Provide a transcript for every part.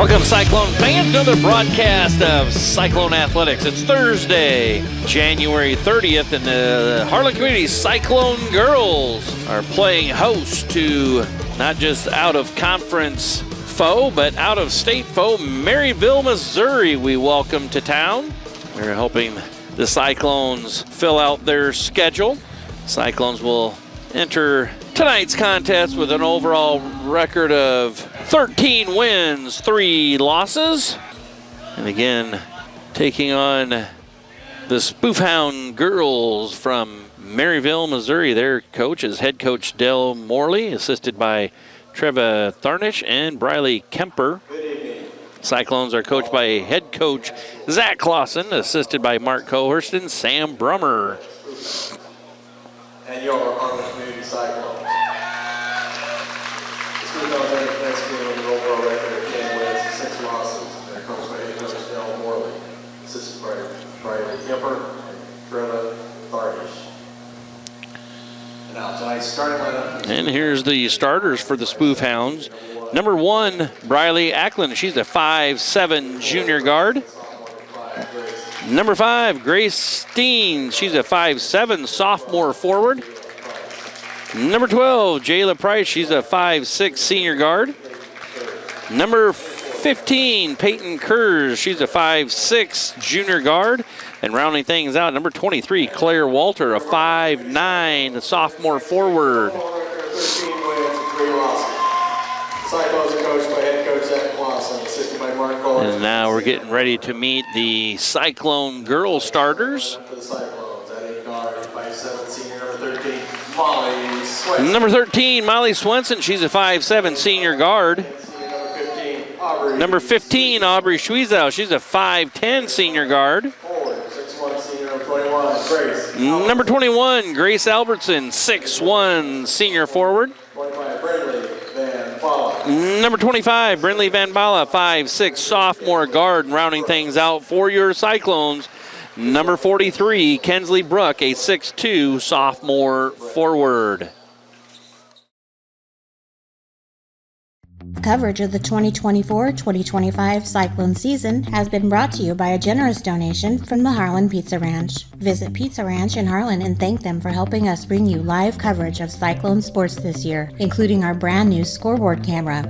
Welcome, Cyclone fans, to another broadcast of Cyclone Athletics. It's Thursday, January 30th, and the Harlan Community Cyclone girls are playing host to not just out-of-conference foe, but out-of-state foe, Maryville, Missouri. We welcome to town. We're hoping the Cyclones fill out their schedule. Cyclones will enter tonight's contest with an overall record of 13 wins, 3 losses. And again, taking on the Spoofhound girls from Maryville, Missouri. Their coach is head coach Dell Morley, assisted by Treva Tharnish and Briley Kemper. Cyclones are coached by head coach Zach Clausen, assisted by Mark Cohurst and Sam Brummer. And your Harlan Community Cyclones. The Spoofhounds are next game with an overall record of 10 wins and 6 losses. They're coached by head coach Dell Morley, assisted by Briley Kemper and Treva Tharnish. And now tonight's starting lineup. And here's the starters for the Spoofhounds. Number 1, Briley Ackland. She's a 5'7" junior guard. Number 5, Grace Steen. She's a 5'7" sophomore forward. Number 12, Jayla Price. She's a 5'6" senior guard. Number 15, Peyton Kurz. She's a 5'6" junior guard. And rounding things out, number 23, Claire Walter, a 5'9" sophomore forward. Cyclones are coached by head coach Zach Clausen, assisted by Mark Cohurst. And now we're getting ready to meet the Cyclone girl starters. For the Cyclones, at 8 guard, 5'7" senior, number 13, Molly Swenson. Number 13, Molly Swenson. She's a 5'7" senior guard. Number 15, Aubrey Schwiezow. She's a 5'10" senior guard. Forward, 6'1" senior, number 21, Grace. Number 21, Grace Albertson, 6'1" senior forward. 25, Brindley Van Balla. Number 25, Brindley Van Balla, 5'6" sophomore guard. And rounding things out for your Cyclones, number 43, Kensley Brook, a 6'2" sophomore forward. Coverage of the 2024-2025 Cyclone season has been brought to you by a generous donation from the Harlan Pizza Ranch. Visit Pizza Ranch in Harlan and thank them for helping us bring you live coverage of Cyclone sports this year, including our brand new scoreboard camera.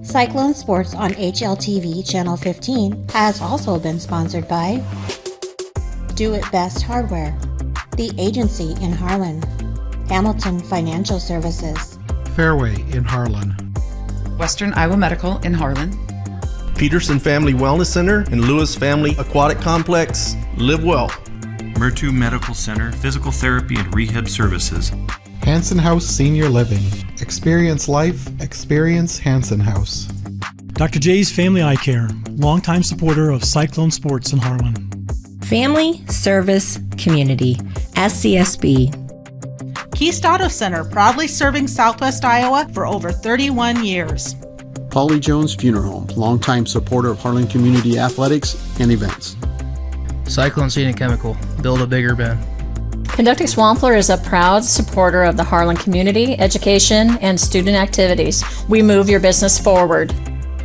Cyclone Sports on HLTV Channel 15 has also been sponsored by Do It Best Hardware, The Agency in Harlan, Hamilton Financial Services, Fairway in Harlan, Western Iowa Medical in Harlan, Peterson Family Wellness Center and Lewis Family Aquatic Complex. Live well. Murtu Medical Center, Physical Therapy and Rehab Services. Hanson House Senior Living. Experience life, experience Hanson House. Dr. J's Family Eye Care, longtime supporter of Cyclone Sports in Harlan. Family Service Community, SCSB. Keast Auto Center, proudly serving Southwest Iowa for over 31 years. Polly Jones Funeral Home, longtime supporter of Harlan Community Athletics and events. Cyclone Seed and Chemical, build a bigger bin. Conducting Swampler is a proud supporter of the Harlan community, education, and student activities. We move your business forward.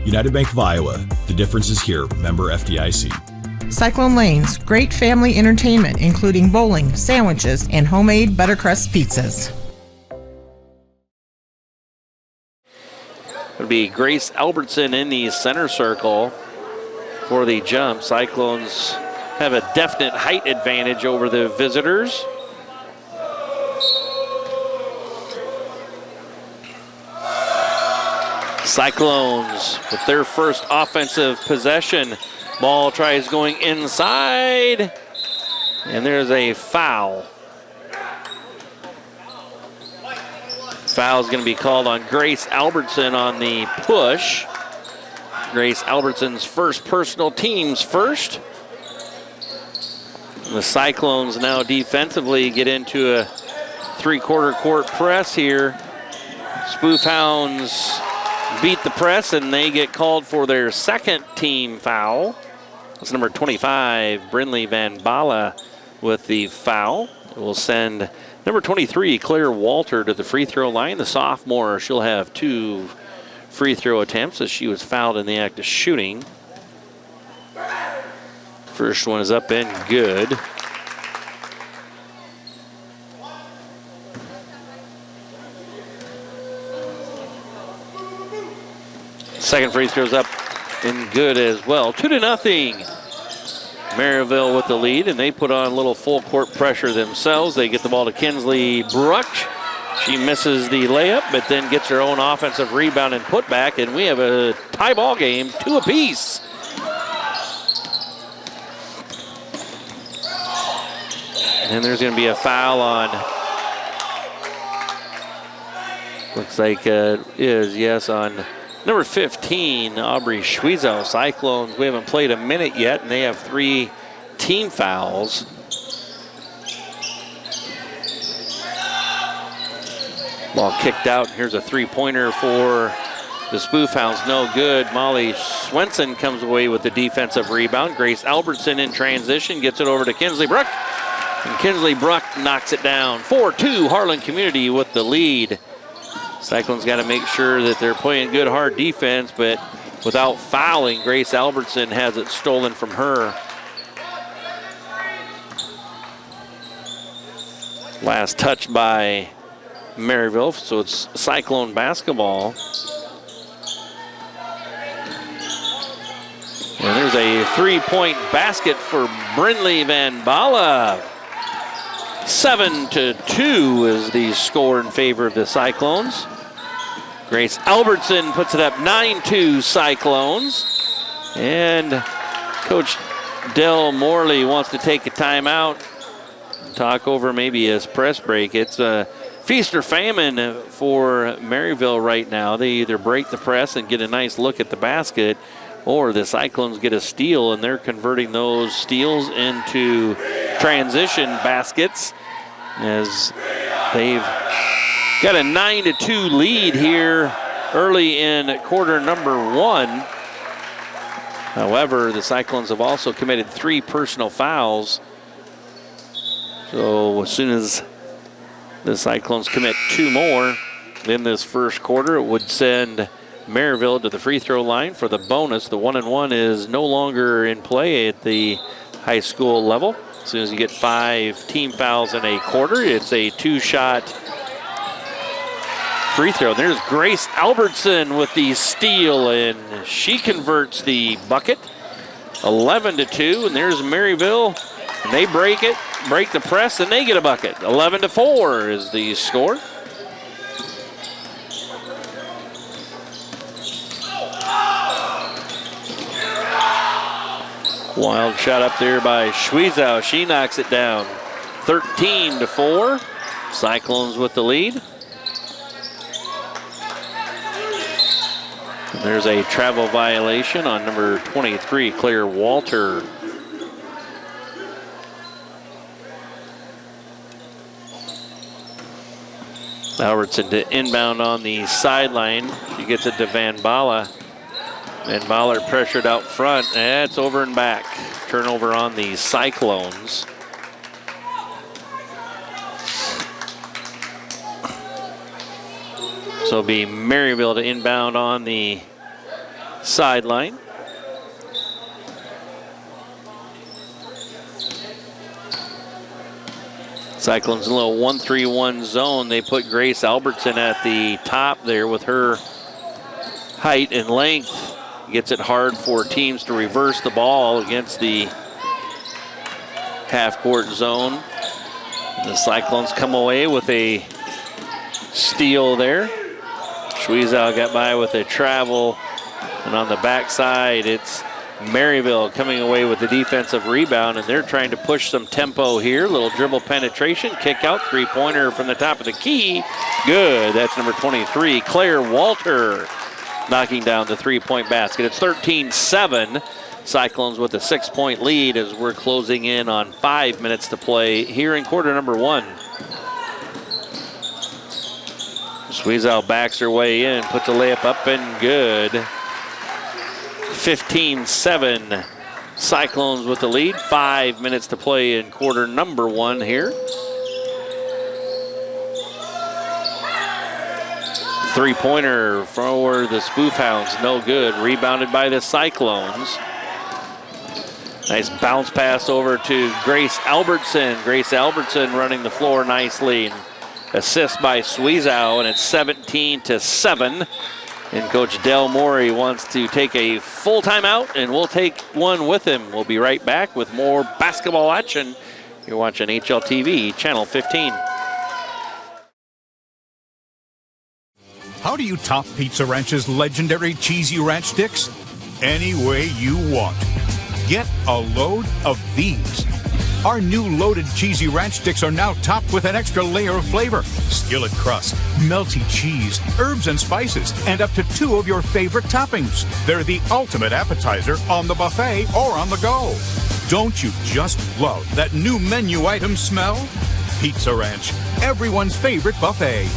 United Bank of Iowa, the difference is here, member FDIC. Cyclone Lanes, great family entertainment, including bowling, sandwiches, and homemade buttercrust pizzas. It would be Grace Albertson in the center circle for the jump. Cyclones have a definite height advantage over the visitors. Cyclones with their first offensive possession. Ball tries going inside, and there's a foul. Foul is going to be called on Grace Albertson on the push. Grace Albertson's first personal, team's first. The Cyclones now defensively get into a three-quarter court press here. Spoofhounds beat the press, and they get called for their second team foul. That's number 25, Brindley Van Balla with the foul. We'll send number 23, Claire Walter, to the free throw line. The sophomore, she'll have 2 free throw attempts as she was fouled in the act of shooting. First one is up and good. Second free throw's up and good as well. 2-0. Maryville with the lead, and they put on a little full court pressure themselves. They get the ball to Kinsley Bruck. She misses the layup, but then gets her own offensive rebound and putback, and we have a tie ball game, 2 apiece. And there's going to be a foul on, looks like on number 15, Aubrey Schwiezow. Cyclones, we haven't played a minute yet, and they have 3 team fouls. Ball kicked out. Here's a three-pointer for the Spoof Hounds. No good. Molly Swenson comes away with the defensive rebound. Grace Albertson in transition gets it over to Kinsley Bruck. And Kinsley Bruck knocks it down. 4-2, Harlan Community with the lead. Cyclones got to make sure that they're playing good, hard defense, but without fouling, Grace Albertson has it stolen from her. Last touch by Maryville, so it's Cyclone basketball. And there's a three-point basket for Brindley Van Bala. 7-2 is the score in favor of the Cyclones. Grace Albertson puts it up 9-2 Cyclones. And Coach Del Morley wants to take a timeout. Talk over maybe a press break. It's a feast or famine for Maryville right now. They either break the press and get a nice look at the basket, or the Cyclones get a steal, and they're converting those steals into transition baskets as they've got a 9-2 lead here early in quarter number 1. However, the Cyclones have also committed 3 personal fouls. So as soon as the Cyclones commit 2 more in this first quarter, it would send Maryville to the free throw line for the bonus. The 1-and-1 is no longer in play at the high school level. As soon as you get 5 team fouls in a quarter, it's a 2-shot free throw. There's Grace Albertson with the steal, and she converts the bucket. 11-2, and there's Maryville, and they break the press, and they get a bucket. 11-4 is the score. Wild shot up there by Schwiezow. She knocks it down. 13-4. Cyclones with the lead. And there's a travel violation on number 23, Claire Walter. Albertson to inbound on the sideline. She gets it to Van Bala. Van Bala pressured out front. That's over and back. Turnover on the Cyclones. So it'll be Maryville to inbound on the sideline. Cyclones in a little 1-3-1 zone. They put Grace Albertson at the top there with her height and length. Gets it hard for teams to reverse the ball against the half-court zone. And the Cyclones come away with a steal there. Schwiezow got by with a travel. And on the backside, it's Maryville coming away with the defensive rebound, and they're trying to push some tempo here. Little dribble penetration, kick out, three-pointer from the top of the key. Good, that's number 23, Claire Walter, knocking down the three-point basket. It's 13-7. Cyclones with a 6-point lead as we're closing in on 5 minutes to play here in quarter number 1. Schwiezow backs her way in, puts a layup up and good. 15-7. Cyclones with the lead. 5 minutes to play in quarter number 1 here. Three-pointer for the Spoof Hounds, no good. Rebounded by the Cyclones. Nice bounce pass over to Grace Albertson. Grace Albertson running the floor nicely. Assist by Sweezow, and it's 17-7. And Coach Del Morey wants to take a full timeout, and we'll take one with him. We'll be right back with more basketball action. You're watching HLTV, Channel 15. How do you top Pizza Ranch's legendary cheesy ranch sticks? Any way you want. Get a load of these. Our new loaded cheesy ranch sticks are now topped with an extra layer of flavor. Skillet crust, melty cheese, herbs and spices, and up to 2 of your favorite toppings. They're the ultimate appetizer on the buffet or on the go. Don't you just love that new menu item smell? Pizza Ranch, everyone's favorite buffet.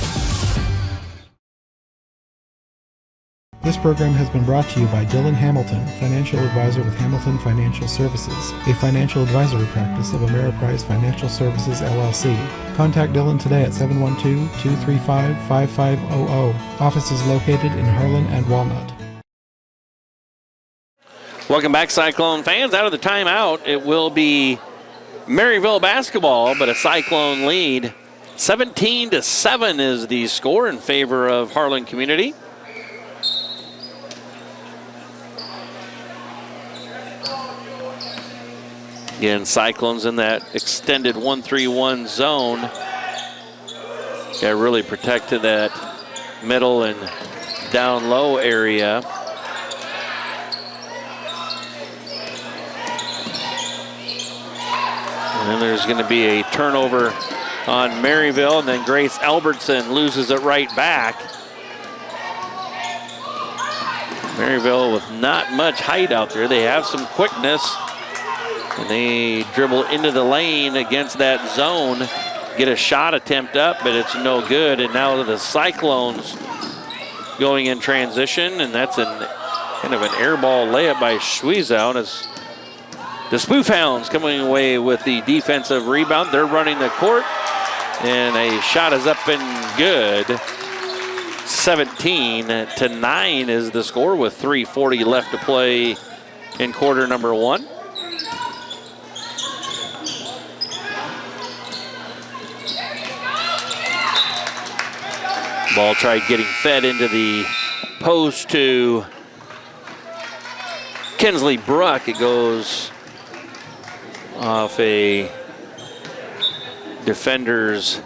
This program has been brought to you by Dylan Hamilton, financial advisor with Hamilton Financial Services, a financial advisory practice of Ameriprise Financial Services, LLC. Contact Dylan today at 712-235-5500. Office is located in Harlan and Walnut. Welcome back, Cyclone fans. Out of the timeout, it will be Maryville basketball, but a Cyclone lead. 17-7 is the score in favor of Harlan Community. Again, Cyclones in that extended 1-3-1 zone. Got to really protect to that middle and down low area. And then there's going to be a turnover on Maryville, and then Grace Albertson loses it right back. Maryville with not much height out there. They have some quickness. And they dribble into the lane against that zone, get a shot attempt up, but it's no good. And now the Cyclones going in transition, and that's kind of an air ball layup by Schwiezow. As the Spoof Hounds coming away with the defensive rebound. They're running the court, and a shot is up and good. 17-9 is the score with 3:40 left to play in quarter number 1. Ball tried getting fed into the post to Kinsley Bruck. It goes off a defender's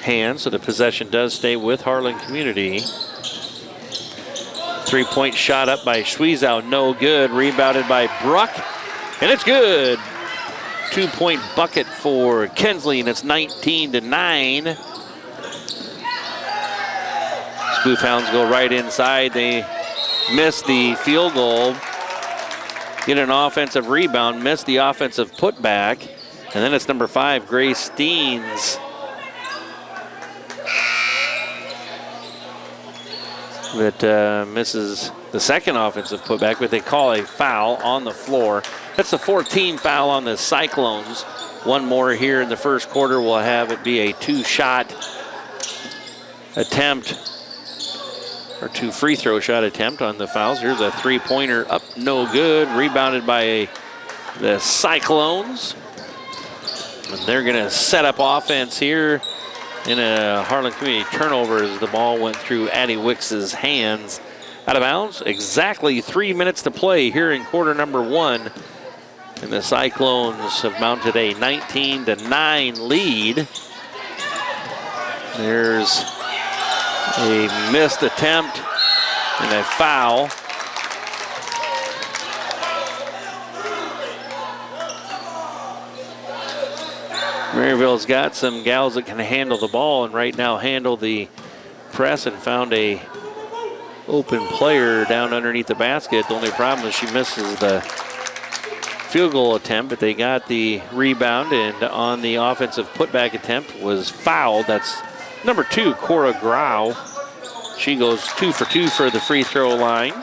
hand, so the possession does stay with Harlan Community. 3-point shot up by Schwiezow, no good. Rebounded by Bruck, and it's good. 2-point bucket for Kinsley, and it's 19-9. Spoof Hounds go right inside. They miss the field goal, get an offensive rebound, miss the offensive putback, and then it's number 5, Grace Steens. That misses the second offensive putback, but they call a foul on the floor. That's the 14th foul on the Cyclones. One more here in the first quarter will have it be a 2-shot attempt, or 2 free throw shot attempt on the fouls. Here's a 3-pointer up, no good. Rebounded by the Cyclones. And they're going to set up offense here in a Harlan Community turnover as the ball went through Addie Wicks's hands. Out of bounds, exactly 3 minutes to play here in quarter number 1. And the Cyclones have mounted a 19-9 lead. There's a missed attempt and a foul. Maryville's got some gals that can handle the ball and right now handle the press, and found a open player down underneath the basket. The only problem is she misses the field goal attempt, but they got the rebound, and on the offensive putback attempt was fouled. That's number 2, Cora Grau. She goes 2 for 2 for the free throw line.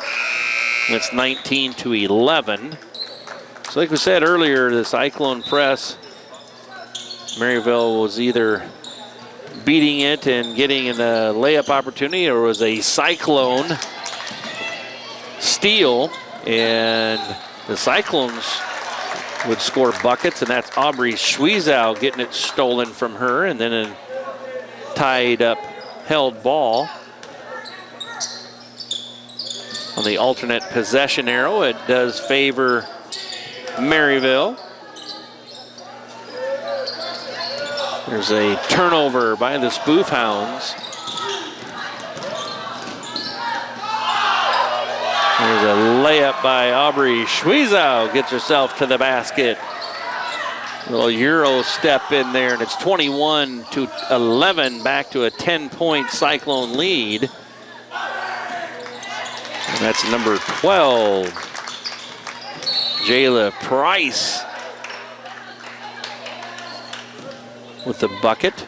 It's 19-11. So like we said earlier, the Cyclone press, Maryville was either beating it and getting a layup opportunity. There was a Cyclone steal, and the Cyclones would score buckets, and that's Aubrey Schwiezow getting it stolen from her, and then a tied up held ball. On the alternate possession arrow, it does favor Maryville. There's a turnover by the Spoof Hounds. There's a layup by Aubrey Schwiezow, gets herself to the basket. A little Euro step in there, and it's 21-11, back to a 10-point Cyclone lead. And that's number 12, Jayla Price with the bucket.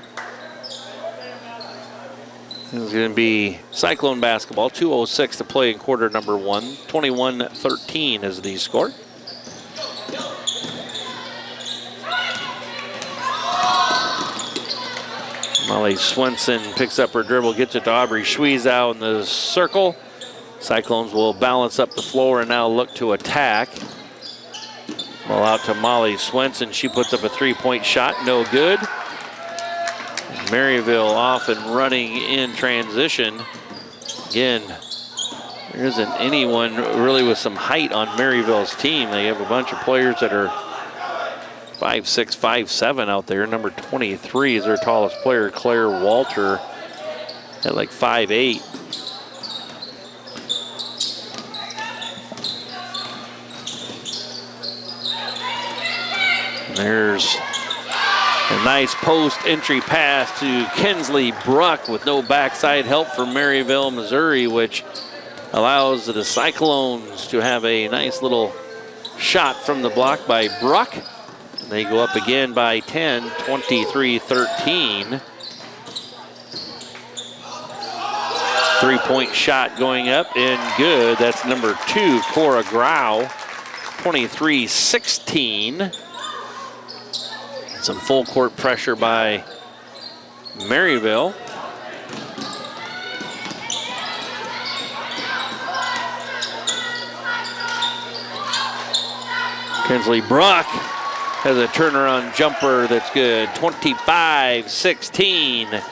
It's going to be Cyclone basketball. 2:06 to play in quarter number 1. 21-13 is the score. Molly Swenson picks up her dribble, gets it to Aubrey Schwiezow in the circle. Cyclones will balance up the floor and now look to attack. Ball out to Molly Swenson. She puts up a three-point shot, no good. Maryville off and running in transition. Again, there isn't anyone really with some height on Maryville's team. They have a bunch of players that are 5'6", 5'7" out there. Number 23 is their tallest player, Claire Walter, at like 5'8". There's a nice post entry pass to Kinsley Bruck with no backside help from Maryville, Missouri, which allows the Cyclones to have a nice little shot from the block by Bruck. They go up again by 10, 23-13. Three-point shot going up and good. That's number 2, Cora Grau, 23-16. Some full court pressure by Maryville. Kinsley Bruck has a turnaround jumper that's good. 25-16.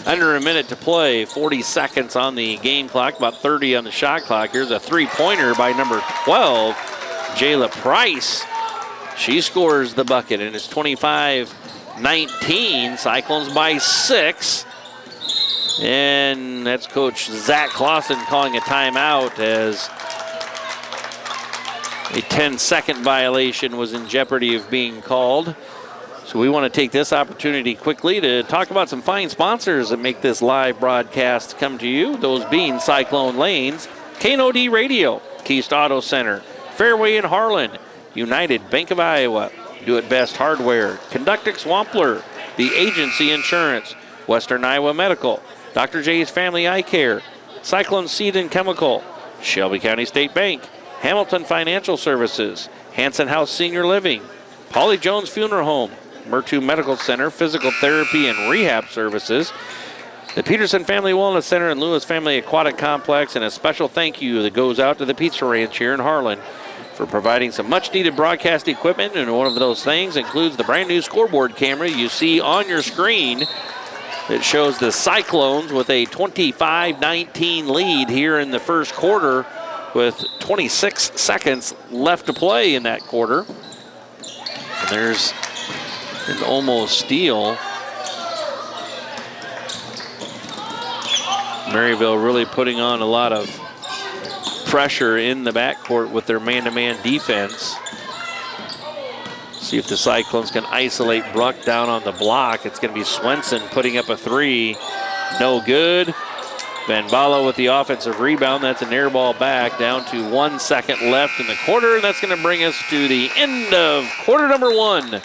Under a minute to play. 40 seconds on the game clock. About 30 on the shot clock. Here's a three-pointer by number 12, Jayla Price. She scores the bucket, and it's 25-19. Cyclones by 6. And that's Coach Zach Clausen calling a timeout as a 10-second violation was in jeopardy of being called. So we want to take this opportunity quickly to talk about some fine sponsors that make this live broadcast come to you. Those being Cyclone Lanes, K&OD Radio, Keast Auto Center, Fairway in Harlan, United Bank of Iowa, Do It Best Hardware, Conductix Wampler, The Agency Insurance, Western Iowa Medical, Dr. J's Family Eye Care, Cyclone Seed and Chemical, Shelby County State Bank, Hamilton Financial Services, Hanson House Senior Living, Polly Jones Funeral Home, Murtu Medical Center, Physical Therapy and Rehab Services, the Peterson Family Wellness Center and Lewis Family Aquatic Complex, and a special thank you that goes out to the Pizza Ranch here in Harlan for providing some much-needed broadcast equipment, and one of those things includes the brand-new scoreboard camera you see on your screen that shows the Cyclones with a 25-19 lead here in the first quarter with 26 seconds left to play in that quarter. And there's an almost steal. Maryville really putting on a lot of pressure in the backcourt with their man-to-man defense. See if the Cyclones can isolate Bruck down on the block. It's going to be Swenson putting up a three. No good. Van Balo with the offensive rebound. That's an air ball back. Down to 1 second left in the quarter. And that's going to bring us to the end of quarter number 1,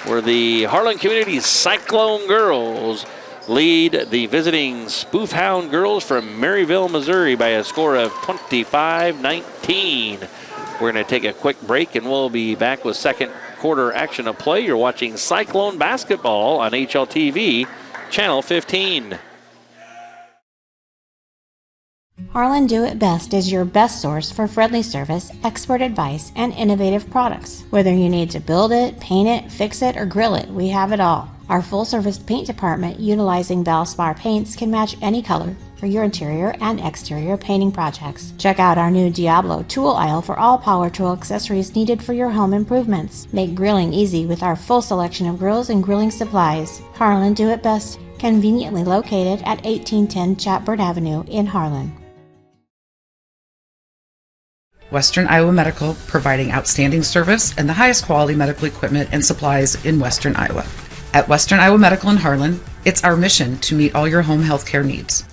where the Harlan Community Cyclone girls lead the visiting Spoof Hound girls from Maryville, Missouri by a score of 25-19. We're going to take a quick break, and we'll be back with second quarter action of play. You're watching Cyclone basketball on HLTV Channel 15. Harlan Do It Best is your best source for friendly service, expert advice, and innovative products. Whether you need to build it, paint it, fix it, or grill it, we have it all. Our full-service paint department, utilizing Valspar paints, can match any color for your interior and exterior painting projects. Check out our new Diablo tool aisle for all power tool accessories needed for your home improvements. Make grilling easy with our full selection of grills and grilling supplies. Harlan Do It Best, conveniently located at 1810 Chatbird Avenue in Harlan. Western Iowa Medical, providing outstanding service and the highest quality medical equipment and supplies in Western Iowa. At Western Iowa Medical in Harlan, it's our mission to meet all your home health care needs.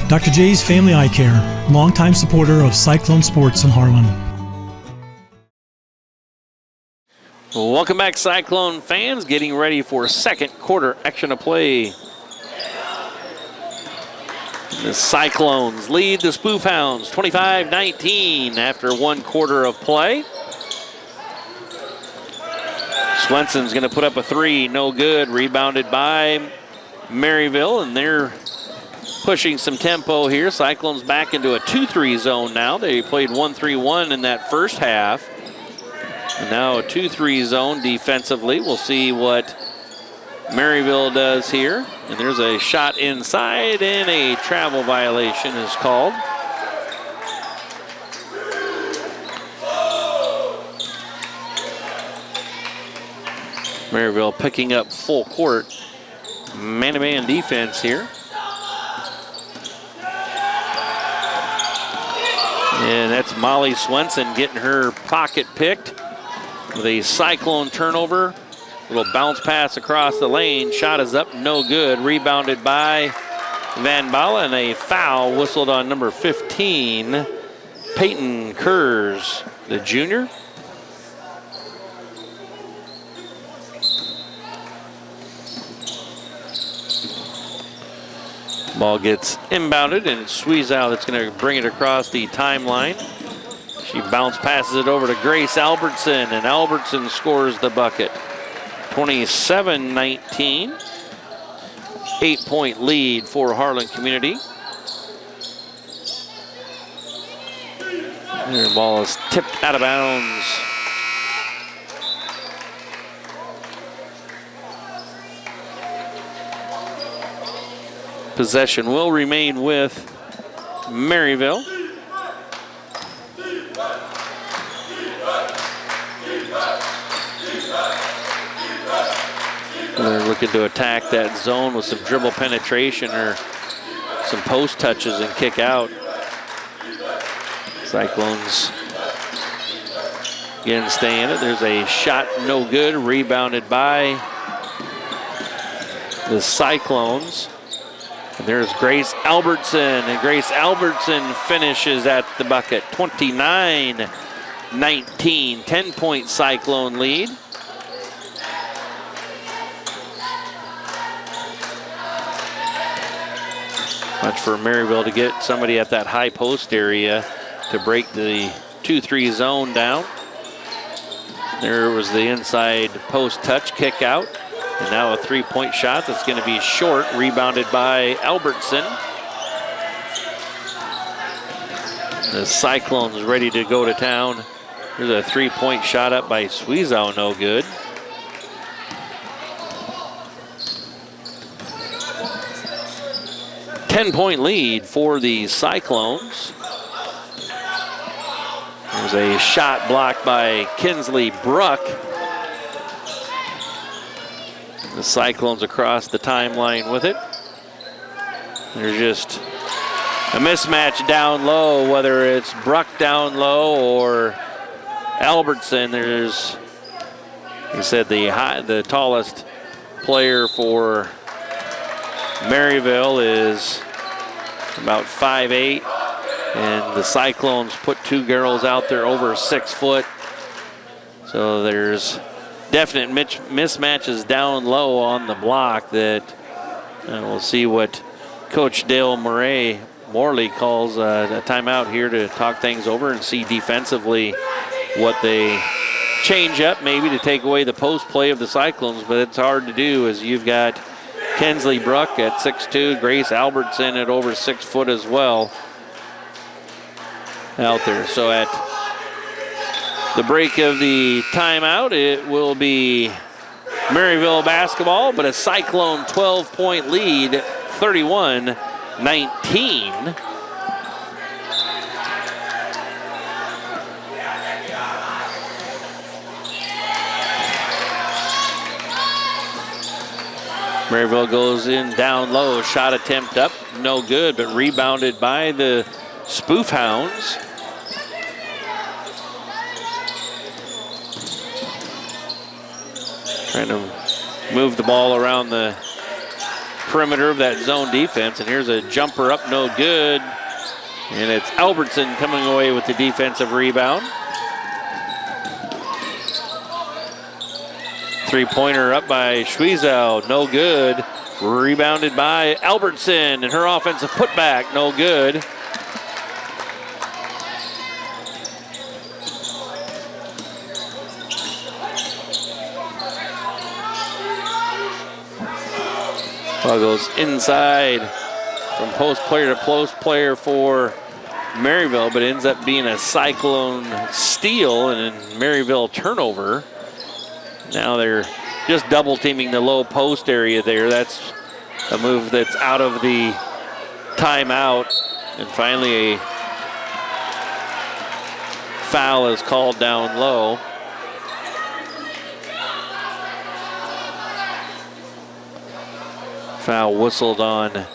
Dr. J's Family Eye Care, longtime supporter of Cyclone Sports in Harlan. Welcome back, Cyclone fans. Getting ready for second quarter action of play. The Cyclones lead the Spoof Hounds 25-19 after one quarter of play. Swenson's going to put up a three, no good. Rebounded by Maryville, and they're pushing some tempo here. Cyclones back into a 2-3 zone now. They played 1-3-1 in that first half. And now a 2-3 zone defensively. We'll see what Maryville does here. And there's a shot inside, and a travel violation is called. Maryville picking up full court man-to-man defense here. And that's Molly Swenson getting her pocket picked with a Cyclone turnover. Little bounce pass across the lane. Shot is up, no good. Rebounded by Van Bala, and a foul whistled on number 15, Peyton Kurz, the junior. Ball gets inbounded, and Sweezow that's going to bring it across the timeline. She bounce passes it over to Grace Albertson, and Albertson scores the bucket. 27-19. 8-point lead for Harlan Community. Their ball is tipped out of bounds. Possession will remain with Maryville. They're looking to attack that zone with some dribble penetration or some post touches and kick out. Cyclones again stay in it. There's a shot, no good. Rebounded by the Cyclones. And there's Grace Albertson, and Grace Albertson finishes at the bucket. 29-19, 10-point Cyclone lead. Much for Maryville to get somebody at that high post area to break the 2-3 zone down. There was the inside post touch kick out. And now a three-point shot that's going to be short, rebounded by Albertson. The Cyclones ready to go to town. There's a three-point shot up by Sweezow, no good. Ten-point lead for the Cyclones. There's a shot blocked by Kinsley Bruck. The Cyclones across the timeline with it. They're just a mismatch down low, whether it's Bruck down low or Albertson. There's, he said, the tallest player for Maryville is about 5'8", and the Cyclones put two girls out there over 6 foot. So there's definite mismatches down low on the block that we'll see what Coach Dale Morley calls a timeout here to talk things over and see defensively what they change up, maybe to take away the post play of the Cyclones, but it's hard to do as you've got Kensley Bruck at 6'2", Grace Albertson at over 6 foot as well out there. So at the break of the timeout, it will be Maryville basketball, but a Cyclone 12-point lead, 31-19. Maryville goes in down low, shot attempt up, no good, but rebounded by the Spoof Hounds. Trying to move the ball around the perimeter of that zone defense, and here's a jumper up, no good, and it's Albertson coming away with the defensive rebound. Three-pointer up by Schwiezow, no good. Rebounded by Albertson, and her offensive putback, no good. Ball goes inside from post player to post player for Maryville, but ends up being a Cyclone steal and a Maryville turnover. Now they're just double teaming the low post area there. That's a move that's out of the timeout. And finally a foul is called down low. Foul whistled on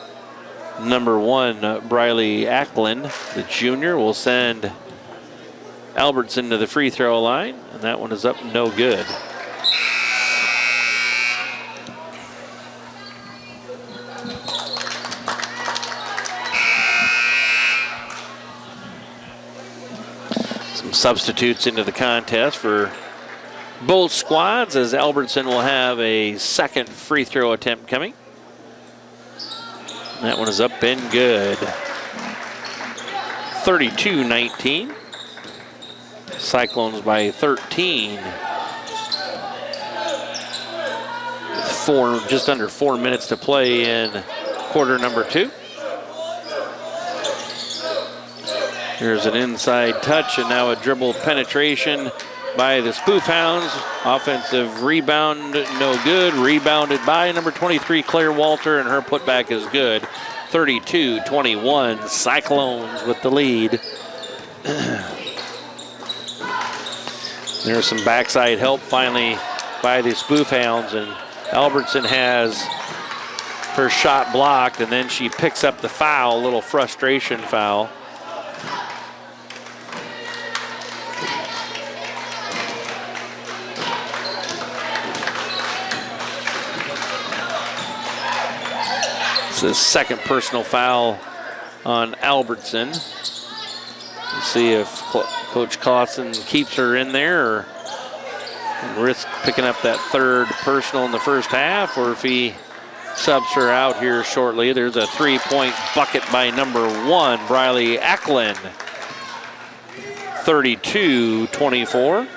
number 1, Briley Ackland. The junior will send Albertson to the free throw line, and that one is up, no good. Some substitutes into the contest for both squads, as Albertson will have a second free throw attempt coming. That one is up and good. 32-19. Cyclones by 13. Just under 4 minutes to play in quarter number 2. Here's an inside touch, and now a dribble penetration by the Spoof Hounds. Offensive rebound, no good. Rebounded by number 23, Claire Walter, and her putback is good. 32-21, Cyclones with the lead. There's some backside help finally by the Spoof Hounds, and Albertson has her shot blocked, and then she picks up the foul, a little frustration foul. It's the second personal foul on Albertson. We'll see if Coach Clausen keeps her in there or risks picking up that third personal in the first half, or if he subs her out here shortly. There's a 3-point bucket by number 1, Briley Ackland. 32-24.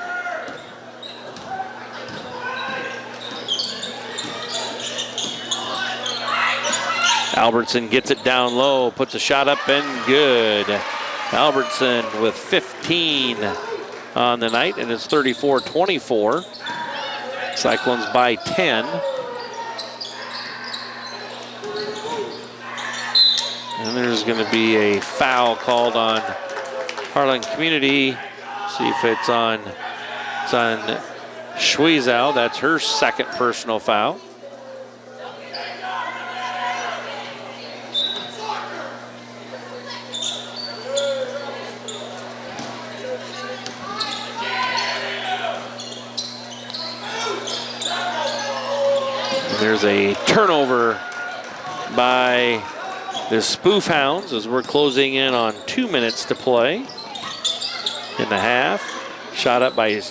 Albertson gets it down low, puts a shot up and good. Albertson with 15 on the night, and it's 34-24. Cyclones by 10. And there's going to be a foul called on Harlan Community. See if it's on Schwiezow. That's her second personal foul. there's a turnover by the Spoof Hounds as we're closing in on 2 minutes to play in the half. Shot up by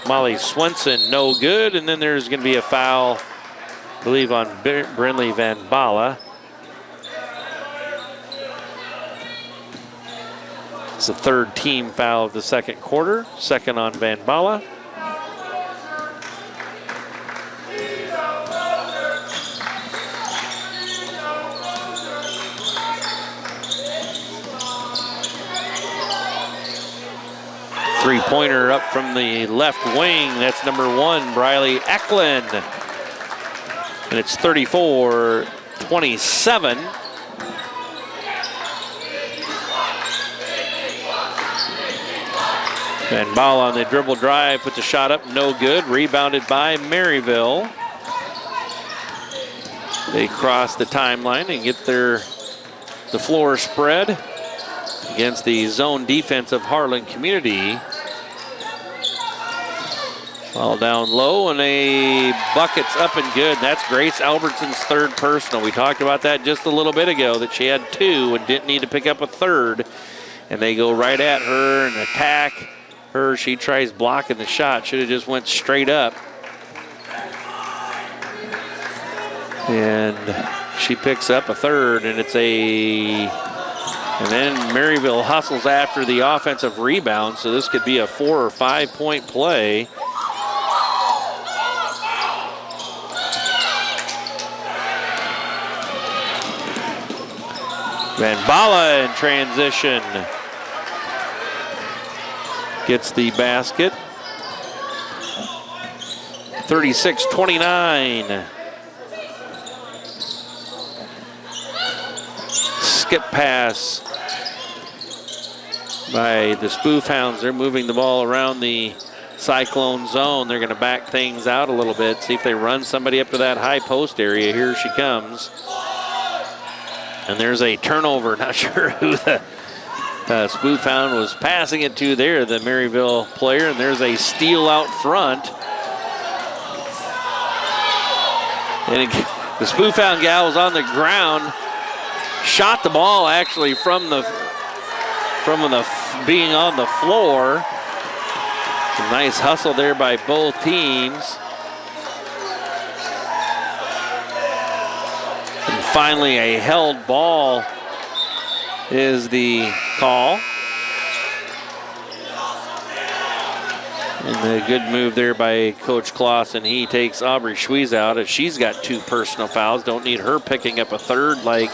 Molly Swenson, no good. And then there's going to be a foul, I believe, on Brinley Van Bala. It's the third team foul of the second quarter. Second on Van Bala. Three-pointer up from the left wing. That's number 1, Briley Eklund. And it's 34-27. Van Ball on the dribble drive, puts a shot up, no good. Rebounded by Maryville. They cross the timeline and get the floor spread against the zone defense of Harlan Community. Ball down low, and a bucket's up and good. That's Grace Albertson's third personal. We talked about that just a little bit ago, that she had 2 and didn't need to pick up a third. And they go right at her and attack her. She tries blocking the shot. Should have just went straight up. And she picks up a third, and and then Maryville hustles after the offensive rebound, so this could be a 4 or 5 point play. Van Bala in transition gets the basket. 36-29. Skip pass by the Spoof Hounds. They're moving the ball around the Cyclone zone. They're going to back things out a little bit, see if they run somebody up to that high post area. Here she comes. And there's a turnover. Not sure who the Spoof Hound was passing it to there, the Maryville player. And there's a steal out front. And the Spoof Hound gal was on the ground. Shot the ball actually from being on the floor. A nice hustle there by both teams. And finally, a held ball is the call. And a good move there by Coach Clausen. He takes Aubrey Schwees out as she's got 2 personal fouls. Don't need her picking up a third like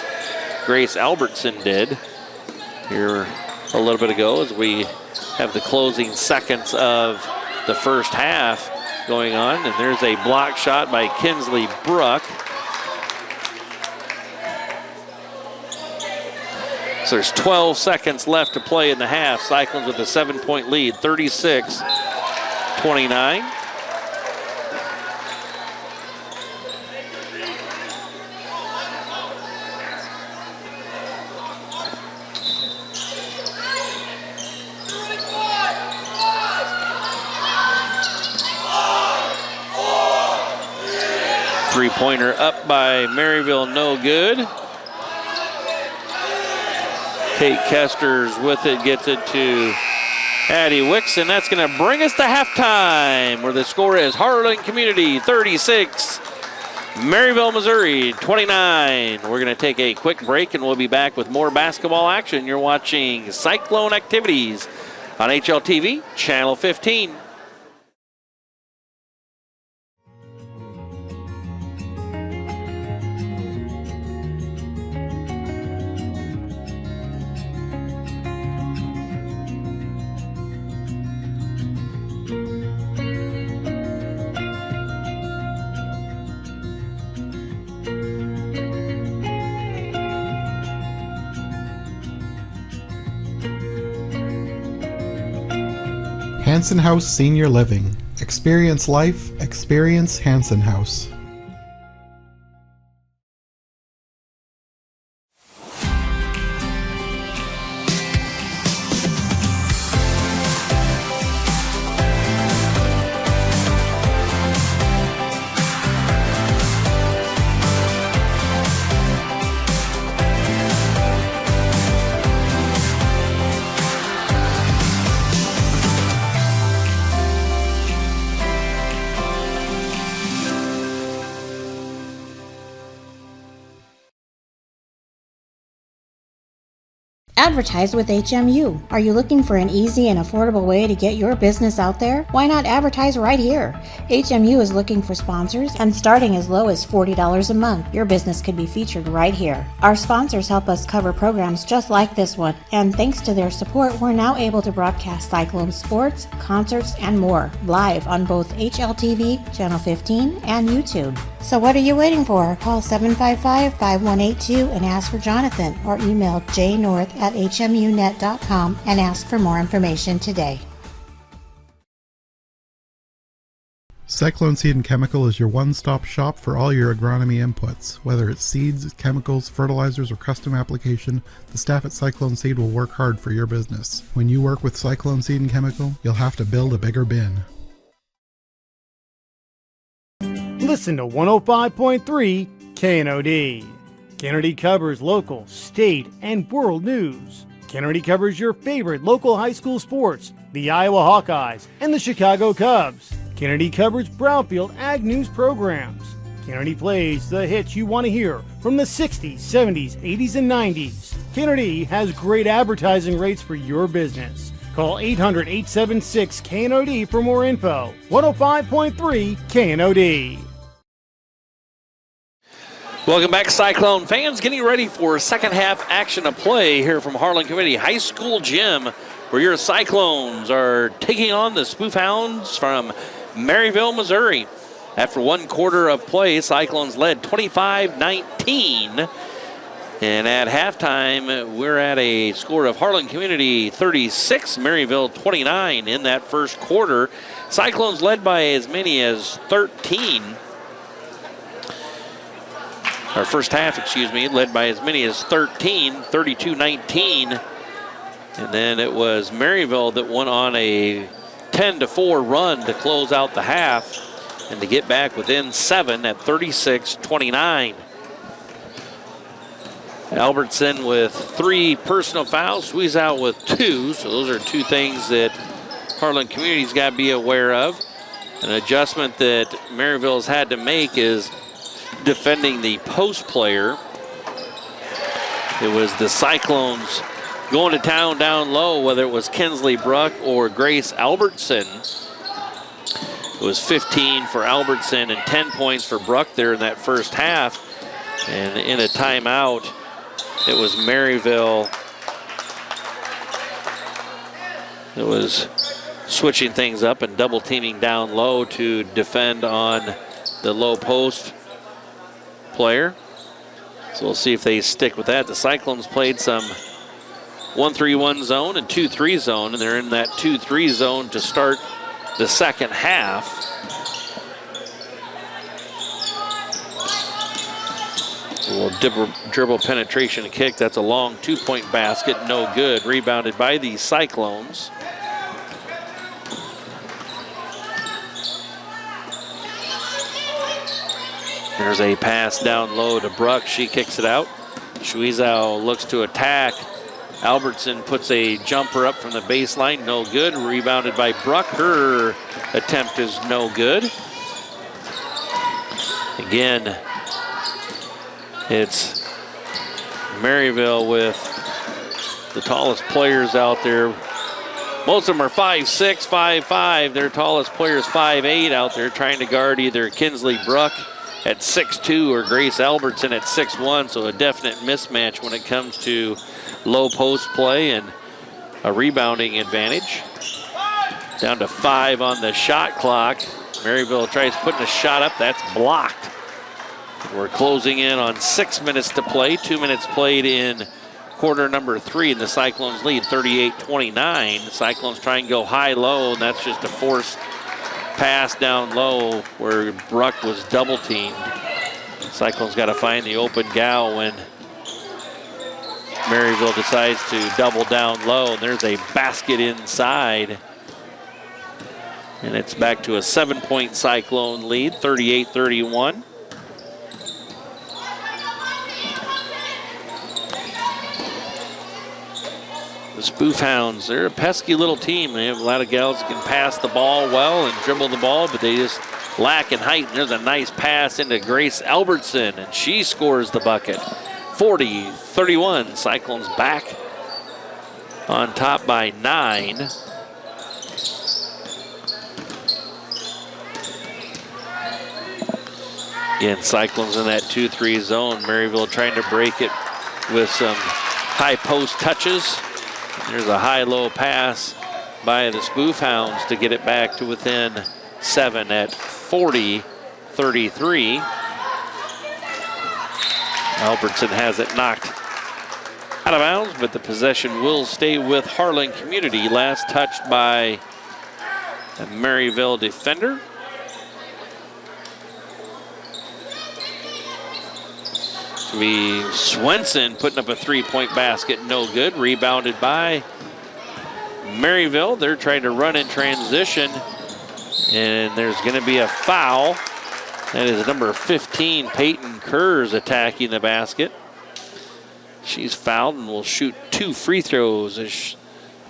Grace Albertson did here a little bit ago, as we have the closing seconds of the first half going on. And there's a block shot by Kinsley Bruck. So there's 12 seconds left to play in the half. Cyclones with a 7-point lead, 36-29. Three-pointer up by Maryville, no good. Kate Kester's with it, gets it to Addie Wicks, and that's going to bring us to halftime, where the score is Harlan Community 36, Maryville, Missouri 29. We're going to take a quick break, and we'll be back with more basketball action. You're watching Cyclone Activities on HLTV, Channel 15. Hanson House Senior Living. Experience life, experience Hanson House. Advertise with HMU. Are you looking for an easy and affordable way to get your business out there? Why not advertise right here? HMU is looking for sponsors, and starting as low as $40 a month, your business could be featured right here. Our sponsors help us cover programs just like this one, and thanks to their support, we're now able to broadcast Cyclone sports, concerts, and more live on both HLTV, Channel 15, and YouTube. So what are you waiting for? Call 755-5182 and ask for Jonathan, or email jnorth@hmunet.com and ask for more information today. Cyclone Seed and Chemical is your one-stop shop for all your agronomy inputs. Whether it's seeds, chemicals, fertilizers, or custom application, the staff at Cyclone Seed will work hard for your business. When you work with Cyclone Seed and Chemical, you'll have to build a bigger bin. Listen to 105.3 KNOD. KNOD covers local, state, and world news. KNOD covers your favorite local high school sports, the Iowa Hawkeyes and the Chicago Cubs. KNOD covers Brownfield Ag News programs. KNOD plays the hits you want to hear from the 60s, 70s, 80s, and 90s. KNOD has great advertising rates for your business. Call 800-876-KNOD for more info. 105.3 KNOD. Welcome back, Cyclone fans. Getting ready for second half action of play here from Harlan Community High School Gym, where your Cyclones are taking on the Spoof Hounds from Maryville, Missouri. After one quarter of play, Cyclones led 25-19. And at halftime, we're at a score of Harlan Community 36, Maryville 29 in that first quarter. Cyclones led by as many as 13. Our first half, led by as many as 13, 32-19. And then it was Maryville that went on a 10-4 run to close out the half and to get back within 7 at 36-29. Albertson with 3 personal fouls, squeeze out with 2. So those are 2 things that Harlan Community's got to be aware of. An adjustment that Maryville's had to make is defending the post player. It was the Cyclones going to town down low, whether it was Kinsley Bruck or Grace Albertson. It was 15 for Albertson and 10 points for Bruck there in that first half. And in a timeout, it was Maryville that was switching things up and double teaming down low to defend on the low post player. So we'll see if they stick with that. The Cyclones played some 1-3-1 zone and 2-3 zone, and they're in that 2-3 zone to start the second half. A little dribble penetration kick. That's a long 2-point basket. No good. Rebounded by the Cyclones. There's a pass down low to Bruck. She kicks it out. Shuizao looks to attack. Albertson puts a jumper up from the baseline. No good. Rebounded by Bruck. Her attempt is no good. Again, it's Maryville with the tallest players out there. Most of them are 5'6", 5'5". Their tallest player is 5'8" out there trying to guard either Kinsley Bruck at 6'2" or Grace Albertson at 6'1", so a definite mismatch when it comes to low post play and a rebounding advantage. Down to 5 on the shot clock. Maryville tries putting a shot up. That's blocked. We're closing in on 6 minutes to play. 2 minutes played in quarter number 3, and the Cyclones lead 38-29. The Cyclones try and go high-low, and that's just a forced pass down low where Bruck was double teamed. Cyclones got to find the open gal when Maryville decides to double down low, and there's a basket inside. And it's back to a 7-point Cyclone lead, 38-31. The Spoof Hounds, they're a pesky little team. They have a lot of gals that can pass the ball well and dribble the ball, but they just lack in height. And there's a nice pass into Grace Albertson, and she scores the bucket. 40-31, Cyclones back on top by 9. Again, Cyclones in that 2-3 zone. Maryville trying to break it with some high post touches. There's a high-low pass by the Spoof Hounds to get it back to within 7 at 40-33. Albertson has it knocked out of bounds, but the possession will stay with Harlan Community. Last touched by a Maryville defender. Swenson putting up a 3-point basket, no good. Rebounded by Maryville. They're trying to run in transition, and there's going to be a foul. That is number 15, Peyton Kurz, attacking the basket. She's fouled and will shoot 2 free throws as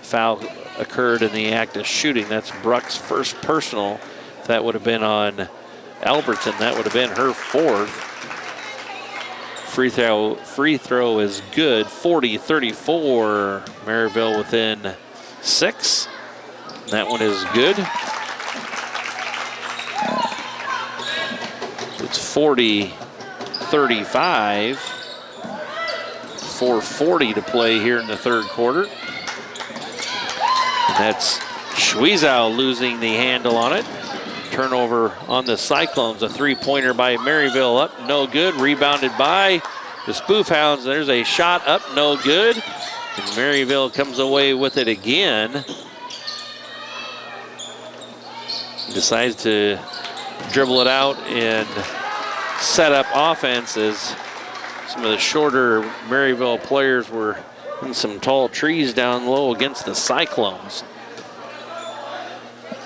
foul occurred in the act of shooting. That's Bruck's first personal. If that would have been on Albertson, that would have been her 4th. Free throw is good. 40-34. Maryville within 6. That one is good. So it's 40-35. 4:40 to play here in the third quarter. And that's Schwiezow losing the handle on it. Turnover on the Cyclones. A 3-pointer by Maryville up, no good. Rebounded by the Spoof Hounds. There's a shot up, no good. And Maryville comes away with it again. Decides to dribble it out and set up offense as some of the shorter Maryville players were in some tall trees down low against the Cyclones.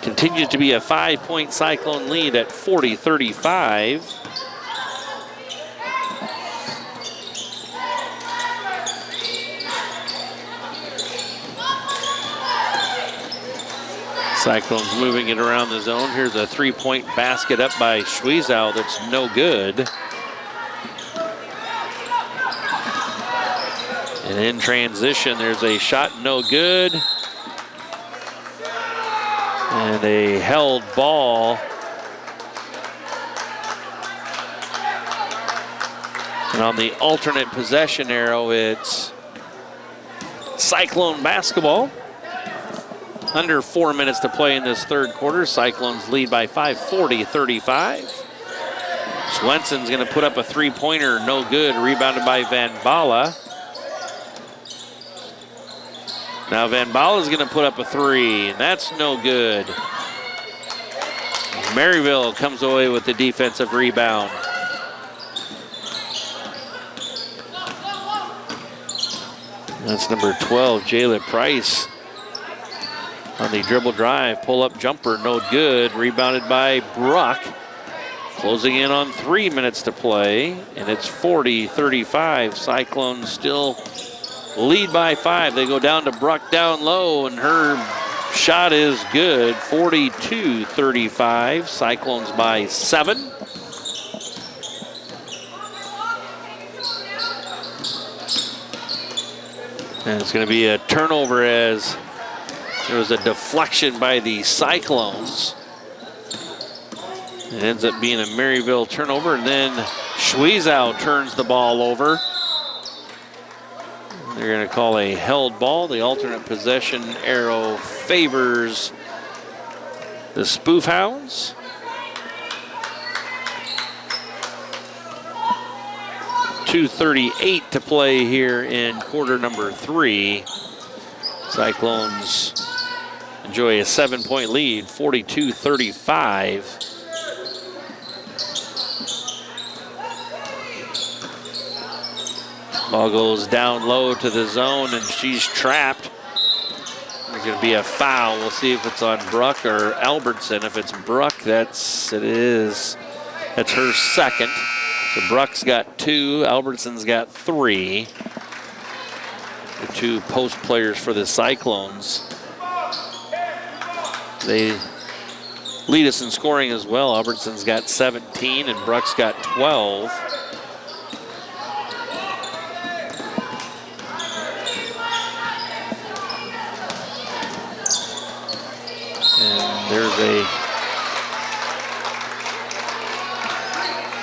Continues to be a 5-point Cyclone lead at 40-35. Cyclones moving it around the zone. Here's a 3-point basket up by Schwiezow that's no good. And in transition, there's a shot no good. And a held ball. And on the alternate possession arrow, it's Cyclone basketball. Under 4 minutes to play in this third quarter. Cyclones lead by 5, 40-35. Swenson's going to put up a 3-pointer, no good. Rebounded by Van Bala. Now Van Bala's going to put up a 3, and that's no good. Maryville comes away with the defensive rebound. That's number 12, Jayla Price. On the dribble drive, pull-up jumper, no good. Rebounded by Bruck. Closing in on 3 minutes to play, and it's 40-35. Cyclones still lead by 5. They go down to Bruck down low, and her shot is good. 42-35. Cyclones by 7. And it's going to be a turnover as there was a deflection by the Cyclones. It ends up being a Maryville turnover, and then Schwiezow turns the ball over. They're going to call a held ball. The alternate possession arrow favors the Spoof Hounds. .238 to play here in quarter number 3. Cyclones enjoy a 7-point lead, 42-35. Ball goes down low to the zone, and she's trapped. There's going to be a foul. We'll see if it's on Bruck or Albertson. If it's Bruck, that's her second. So Bruck's got 2, Albertson's got 3. The 2 post players for the Cyclones. They lead us in scoring as well. Albertson's got 17 and Bruck's got 12. And there's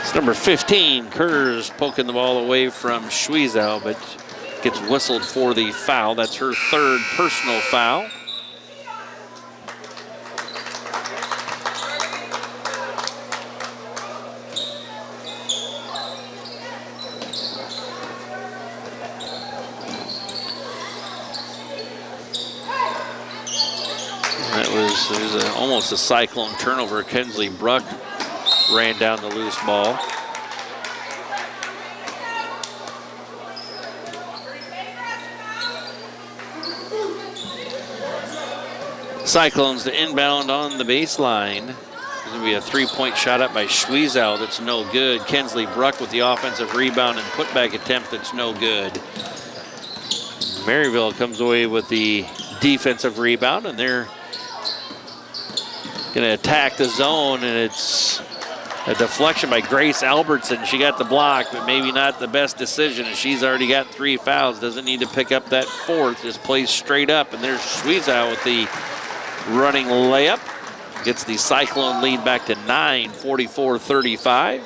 it's number 15, Kurz, poking the ball away from Schwiezow, but gets whistled for the foul. That's her third personal foul. It was almost a Cyclone turnover. Kinsley Bruck ran down the loose ball. Cyclones to inbound on the baseline. There's going to be a three-point shot up by Schwiezow that's no good. Kinsley Bruck with the offensive rebound and putback attempt that's no good. Maryville comes away with the defensive rebound, and they're going to attack the zone, and it's a deflection by Grace Albertson. She got the block, but maybe not the best decision. She's already got 3 fouls. Doesn't need to pick up that fourth. Just plays straight up, and there's Schwiezow with the running layup. Gets the Cyclone lead back to 9, 44-35.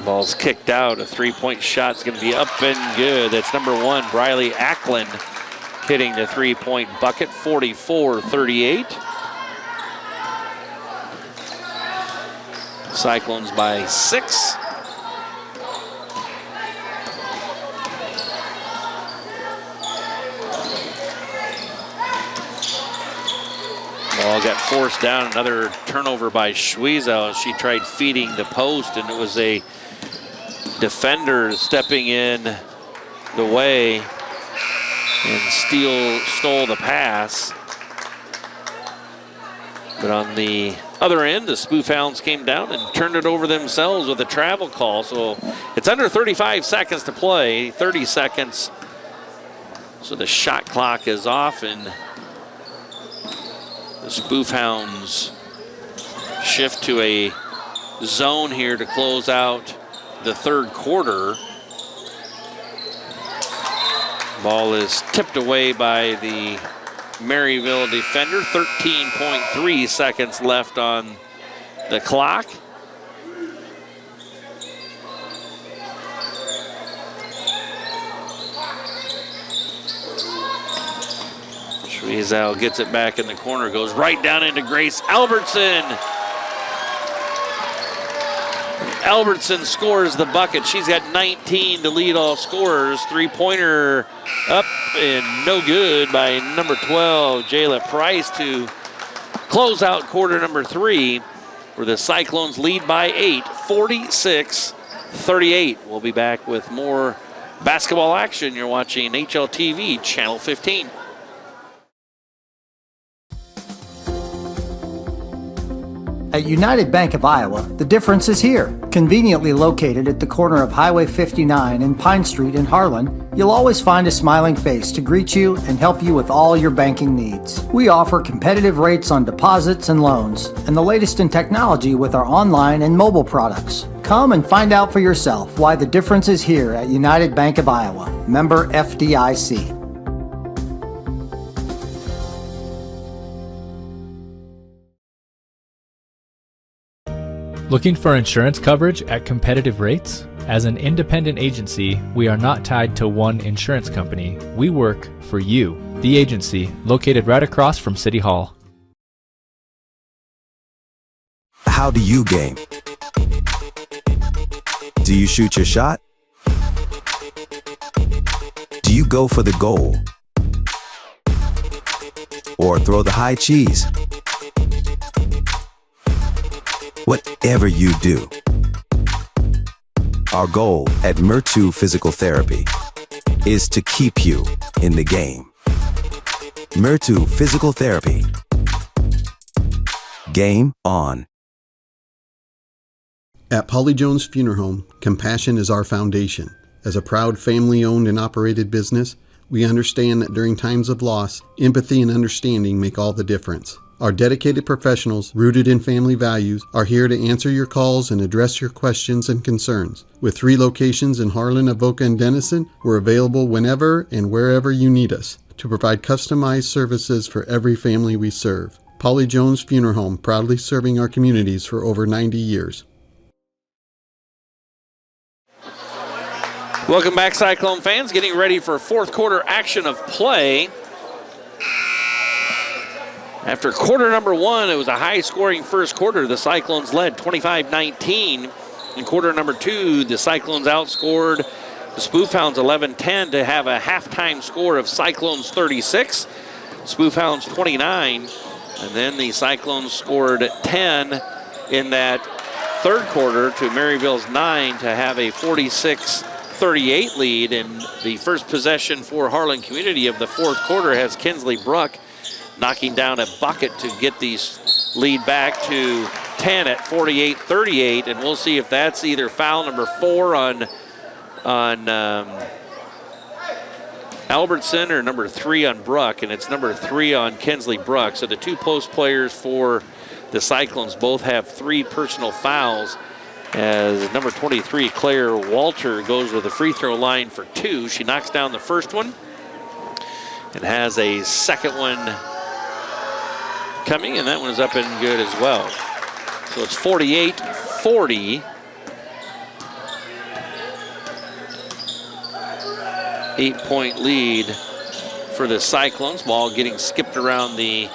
Ball's kicked out. A three-point shot's going to be up and good. That's number 1, Briley Ackland, hitting the three-point bucket, 44-38. Cyclones by 6. Ball got forced down. Another turnover by Schwiezow. She tried feeding the post, and it was a defender stepping in the way and stole the pass. But on the other end, the Spoof Hounds came down and turned it over themselves with a travel call. So it's under 35 seconds to play, 30 seconds. So the shot clock is off, and the Spoof Hounds shift to a zone here to close out the third quarter. Ball is tipped away by the Maryville defender. 13.3 seconds left on the clock. Schwiezow gets it back in the corner, goes right down into Grace Albertson. Albertson scores the bucket. She's got 19 to lead all scorers. Three-pointer up and no good by number 12, Jayla Price, to close out quarter number 3, where the Cyclones lead by 8, 46-38. We'll be back with more basketball action. You're watching HLTV Channel 15. At United Bank of Iowa, the difference is here. Conveniently located at the corner of Highway 59 and Pine Street in Harlan, you'll always find a smiling face to greet you and help you with all your banking needs. We offer competitive rates on deposits and loans, and the latest in technology with our online and mobile products. Come and find out for yourself why the difference is here at United Bank of Iowa. Member FDIC. Looking for insurance coverage at competitive rates? As an independent agency, we are not tied to one insurance company. We work for you, the agency, located right across from City Hall. How do you game? Do you shoot your shot? Do you go for the goal? Or throw the high cheese? Whatever you do, our goal at Murtu Physical Therapy is to keep you in the game. Murtu Physical Therapy. Game on. At Polly Jones Funeral Home, compassion is our foundation. As a proud family-owned and operated business, we understand that during times of loss, empathy and understanding make all the difference. Our dedicated professionals, rooted in family values, are here to answer your calls and address your questions and concerns. With 3 locations in Harlan, Avoca, and Denison, we're available whenever and wherever you need us to provide customized services for every family we serve. Polly Jones Funeral Home, proudly serving our communities for over 90 years. Welcome back, Cyclone fans. Getting ready for fourth quarter action of play. After quarter number 1, it was a high-scoring first quarter. The Cyclones led 25-19. In quarter number 2, the Cyclones outscored the Spoofhounds 11-10 to have a halftime score of Cyclones 36, Spoofhounds 29. And then the Cyclones scored 10 in that third quarter to Maryville's 9 to have a 46-38 lead. And the first possession for Harlan Community of the fourth quarter has Kinsley Bruck knocking down a bucket to get the lead back to 10 at 48-38. And we'll see if that's either foul number 4 on Albertson or number 3 on Bruck, and it's number 3 on Kinsley Bruck. So the 2 post players for the Cyclones both have 3 personal fouls, as number 23, Claire Walter, goes to the free throw line for 2. She knocks down the first one and has a second one coming, and that one is up and good as well. So it's 48-40. 8-point lead for the Cyclones. Ball getting skipped around the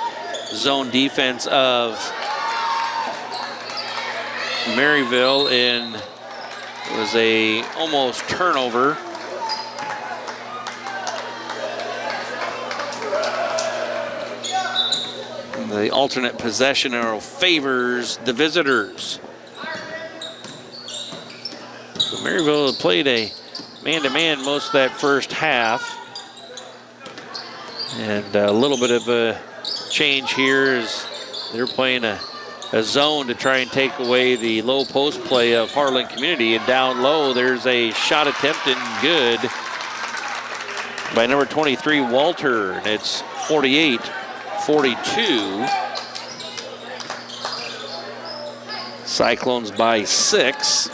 zone defense of Maryville, and it was a almost turnover. The alternate possession arrow favors the visitors. So Maryville played a man-to-man most of that first half. And a little bit of a change here as they're playing a zone to try and take away the low post play of Harlan Community. And down low, there's a shot attempt and good by number 23, Walter. And it's 48-42. Cyclones by 6.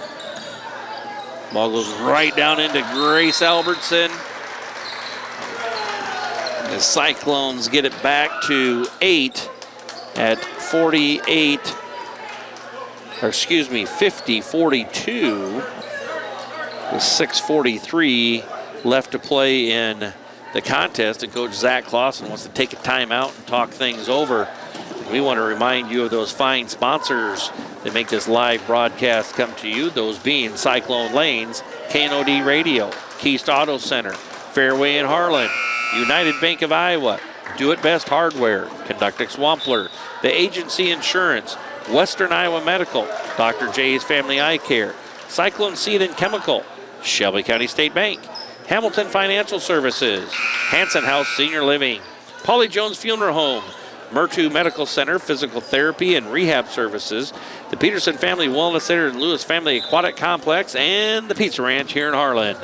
Ball goes right down into Grace Albertson. The Cyclones get it back to 8 at 50-42. With 6:43 left to play in the contest, and Coach Zach Clausen wants to take a timeout and talk things over. We want to remind you of those fine sponsors that make this live broadcast come to you, those being Cyclone Lanes, KNOD Radio, Keast Auto Center, Fairway in Harlan, United Bank of Iowa, Do It Best Hardware, Conductix Wampler, The Agency Insurance, Western Iowa Medical, Dr. J's Family Eye Care, Cyclone Seed and Chemical, Shelby County State Bank, Hamilton Financial Services, Hanson House Senior Living, Polly Jones Funeral Home, Murtu Medical Center, Physical Therapy and Rehab Services, the Peterson Family Wellness Center and Lewis Family Aquatic Complex, and the Pizza Ranch here in Harlan.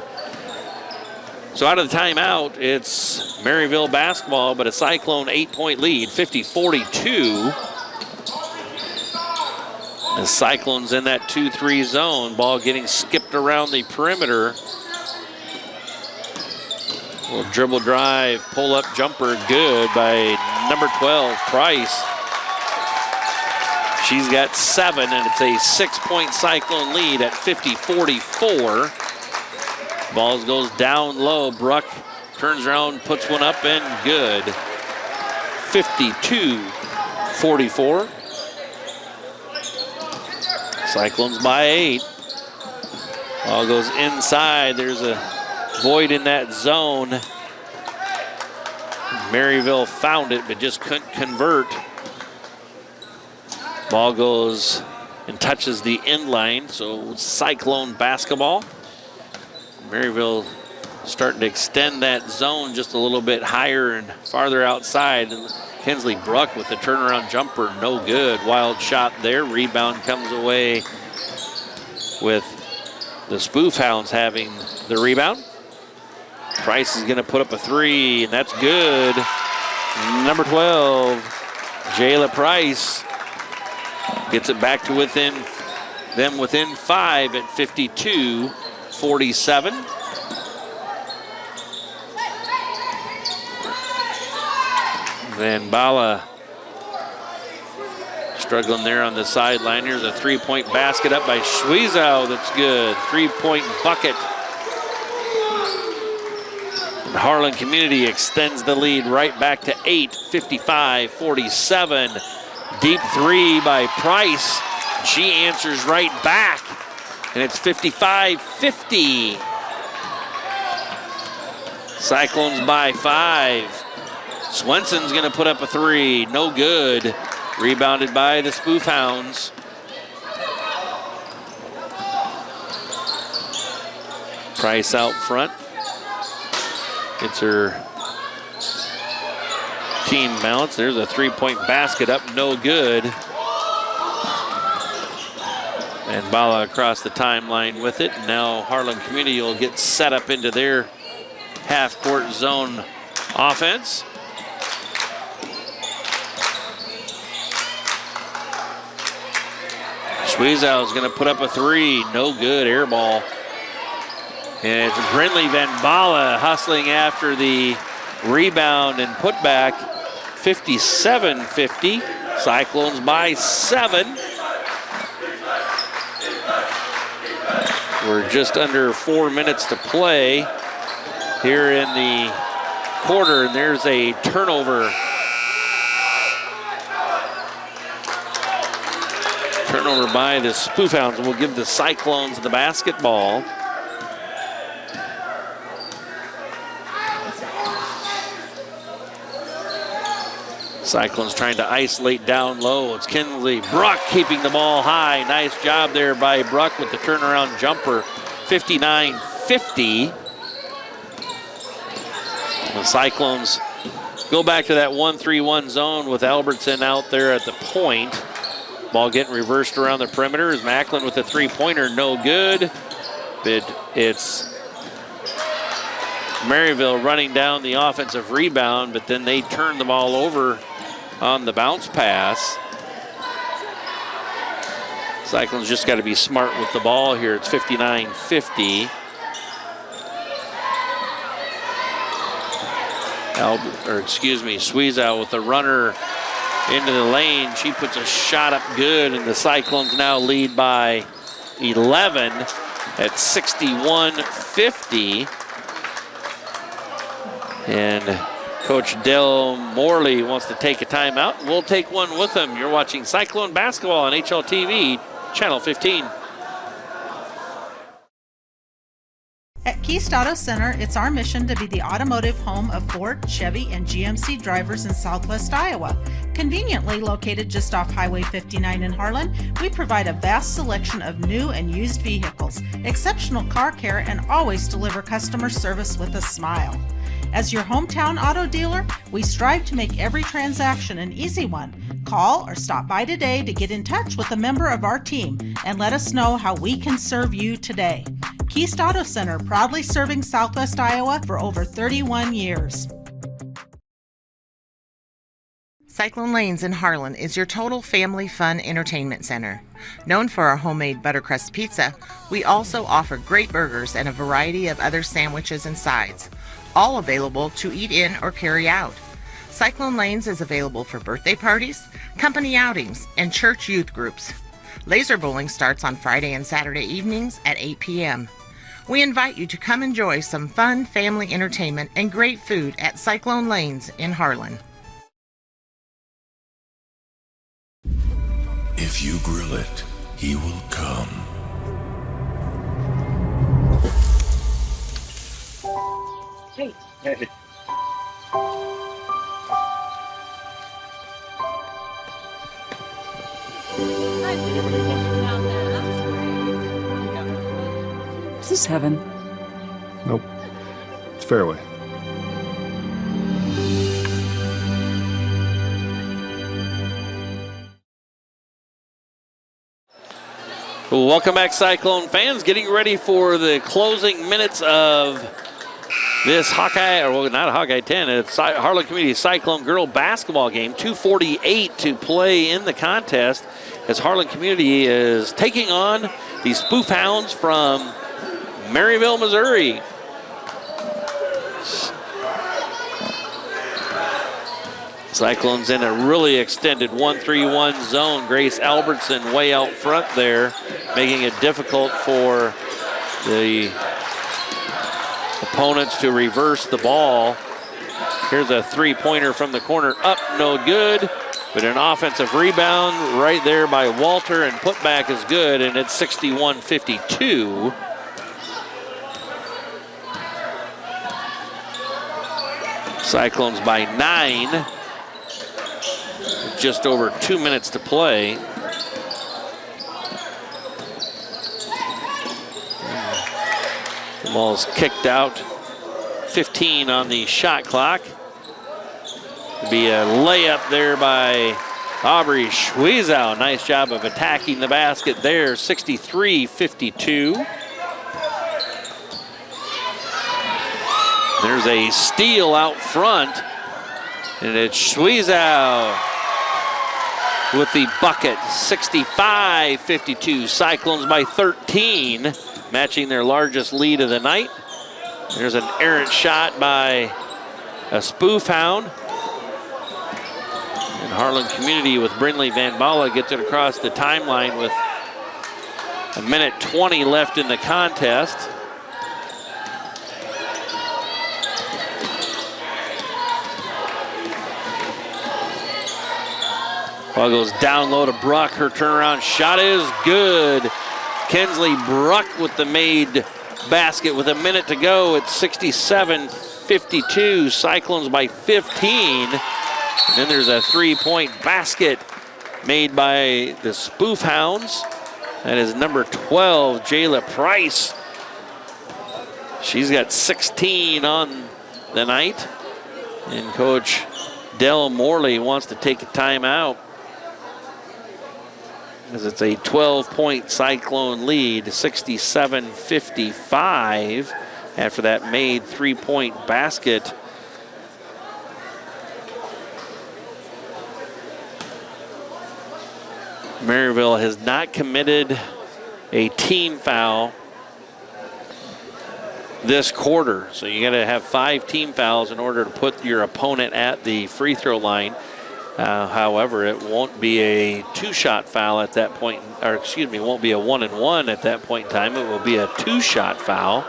So out of the timeout, it's Maryville basketball, but a Cyclone 8-point lead, 50-42. The Cyclones in that 2-3 zone. Ball getting skipped around the perimeter. Little dribble drive, pull-up jumper, good by number 12, Price. She's got 7, and it's a 6-point Cyclone lead at 50-44. Ball goes down low. Bruck turns around, puts one up, and good. 52-44. Cyclones by 8. Ball goes inside. There's a void in that zone. Maryville found it, but just couldn't convert. Ball goes and touches the end line, so Cyclone basketball. Maryville starting to extend that zone just a little bit higher and farther outside. And Kinsley Bruck with the turnaround jumper, no good. Wild shot there. Rebound comes away with the Spoofhounds having the rebound. Price is going to put up a 3, and that's good. Number 12, Jayla Price gets it back to within 5 at 52-47. Van Bala struggling there on the sideline. Here's a three-point basket up by Schwiezow. That's good. Three-point bucket. And Harlan Community extends the lead right back to 8, 55-47. Deep three by Price. She answers right back. And it's 55-50. Cyclones by 5. Swenson's going to put up a three. No good. Rebounded by the Spoof Hounds. Price out front. Gets her team bounce. There's a three-point basket up. No good. And Bala across the timeline with it. Now Harlan Community will get set up into their half-court zone offense. Schwiezow is going to put up a three. No good. Air ball. And it's Brindley Van Bala hustling after the rebound and putback. 57-50. Cyclones by 7. We're just under 4 minutes to play here in the quarter, and there's a turnover. Turnover by the Spoof Hounds. We'll give the Cyclones the basketball. Cyclones trying to isolate down low. It's Kinsley Bruck keeping the ball high. Nice job there by Bruck with the turnaround jumper. 59-50. The Cyclones go back to that 1-3-1 zone with Albertson out there at the point. Ball getting reversed around the perimeter is Macklin with a three-pointer, no good. But it's Maryville running down the offensive rebound, but then they turn the ball over on the bounce pass. Cyclones just got to be smart with the ball here. It's 59-50. Schwiezow with the runner into the lane. She puts a shot up good, and the Cyclones now lead by 11 at 61-50. And Coach Del Morley wants to take a timeout. We'll take one with him. You're watching Cyclone basketball on HLTV, Channel 15. At Keast Auto Center, it's our mission to be the automotive home of Ford, Chevy, and GMC drivers in Southwest Iowa. Conveniently located just off Highway 59 in Harlan, we provide a vast selection of new and used vehicles, exceptional car care, and always deliver customer service with a smile. As your hometown auto dealer, we strive to make every transaction an easy one. Call or stop by today to get in touch with a member of our team and let us know how we can serve you today. Keast Auto Center, proudly serving Southwest Iowa for over 31 years. Cyclone Lanes in Harlan is your total family fun entertainment center. Known for our homemade buttercrust pizza, we also offer great burgers and a variety of other sandwiches and sides, all available to eat in or carry out. Cyclone Lanes is available for birthday parties, company outings, and church youth groups. Laser bowling starts on Friday and Saturday evenings at 8 p.m. We invite you to come enjoy some fun family entertainment and great food at Cyclone Lanes in Harlan. If you grill it, he will come. Hey. Is this heaven? Nope. It's fairway. Welcome back, Cyclone fans. Getting ready for the closing minutes of this Hawkeye, or well, not a Hawkeye 10, it's Harlan Community Cyclone Girl Basketball game. 2:48 to play in the contest as Harlan Community is taking on the Spoof Hounds from Maryville, Missouri. Cyclones in a really extended 1-3-1 zone. Grace Albertson way out front there, making it difficult for the opponents to reverse the ball. Here's a three-pointer from the corner, up, no good, but an offensive rebound right there by Walter, and putback is good, and it's 61-52. Cyclones by 9. Just over 2 minutes to play. The ball's kicked out. 15 on the shot clock. It'll be a layup there by Aubrey Schwiezow. Nice job of attacking the basket there. 63-52. There's a steal out front, and it's Schwiezow with the bucket. 65-52. Cyclones by 13, matching their largest lead of the night. There's an errant shot by a Spoof Hound. And Harlan Community with Brindley Van Balla gets it across the timeline with a minute 20 left in the contest. Ball goes down low to Bruck. Her turnaround shot is good. Kensley Bruck with the made basket with a minute to go. It's 67-52. Cyclones by 15. And then there's a three-point basket made by the Spoof Hounds. That is number 12, Jayla Price. She's got 16 on the night. And Coach Del Morley wants to take a timeout, as it's a 12-point Cyclone lead, 67-55 after that made three-point basket. Maryville has not committed a team foul this quarter, so you got to have 5 team fouls in order to put your opponent at the free throw line. However, it won't be a 2-shot foul at that point, or excuse me, it won't be a 1-and-1 at that point in time. It will be a 2-shot foul.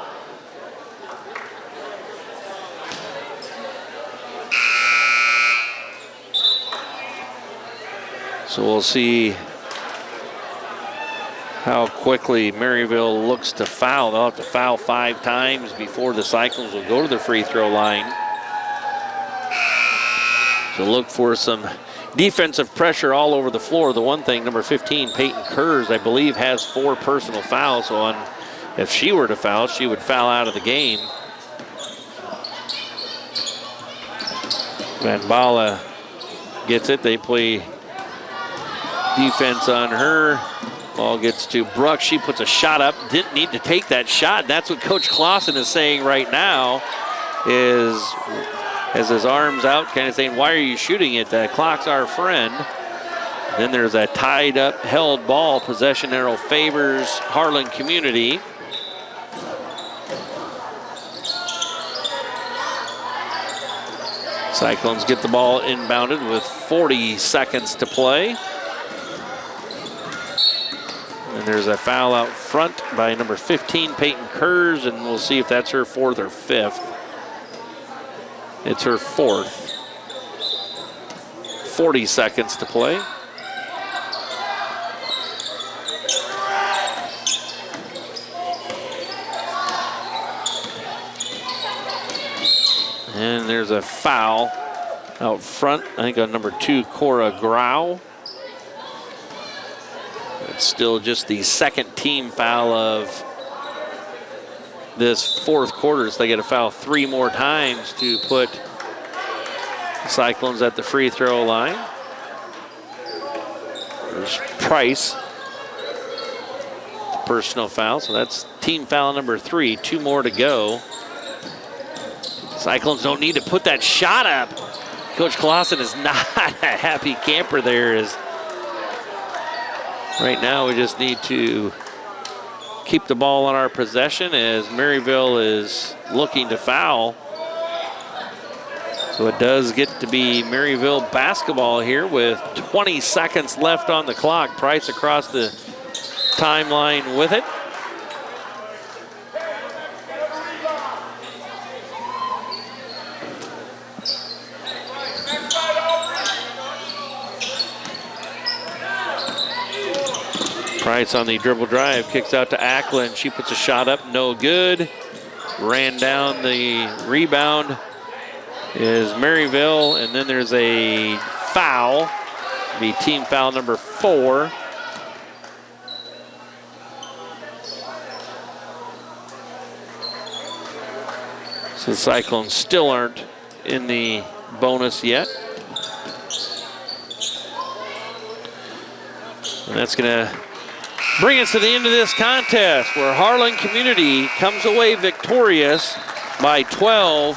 So we'll see how quickly Maryville looks to foul. They'll have to foul 5 times before the Cyclones will go to the free throw line. So look for some defensive pressure all over the floor. The one thing, number 15, Peyton Kurz, I believe, has 4 personal fouls on. If she were to foul, she would foul out of the game. Van Balla gets it. They play defense on her. Ball gets to Bruck. She puts a shot up. Didn't need to take that shot. That's what Coach Clausen is saying right now, is has his arms out, kind of saying, why are you shooting it? The clock's our friend. Then there's a tied up, held ball. Possession arrow favors Harlan Community. Cyclones get the ball inbounded with 40 seconds to play. And there's a foul out front by number 15, Peyton Kurz, and we'll see if that's her 4th or 5th. It's her 4th. 40 seconds to play. And there's a foul out front, I think on number 2, Cora Grau. It's still just the 2nd team foul of this 4th quarter, so they get a foul 3 more times to put the Cyclones at the free throw line. There's Price, personal foul, so that's team foul number 3. 2 more to go. Cyclones don't need to put that shot up. Coach Clausen is not a happy camper there. Right now we just need to keep the ball on our possession as Maryville is looking to foul. So it does get to be Maryville basketball here with 20 seconds left on the clock. Price across the timeline with it. Price on the dribble drive, kicks out to Ackland. She puts a shot up, no good. Ran down the rebound is Maryville, and then there's a foul. Be team foul number 4. So the Cyclones still aren't in the bonus yet. And that's going to bring us to the end of this contest where Harlan Community comes away victorious by 12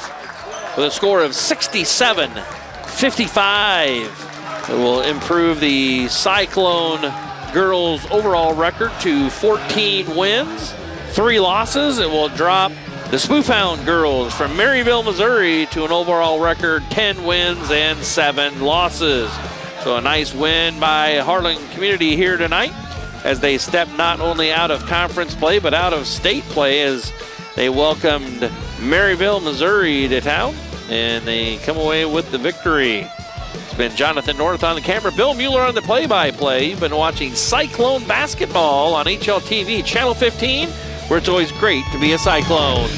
with a score of 67-55. It will improve the Cyclone girls overall record to 14 wins, 3 losses. It will drop the Spoofhound girls from Maryville, Missouri to an overall record 10 wins and 7 losses. So a nice win by Harlan Community here tonight as they step not only out of conference play but out of state play as they welcomed Maryville, Missouri to town, and they come away with the victory. It's been Jonathan North on the camera, Bill Mueller on the play-by-play. You've been watching Cyclone basketball on HLTV Channel 15, where it's always great to be a Cyclone.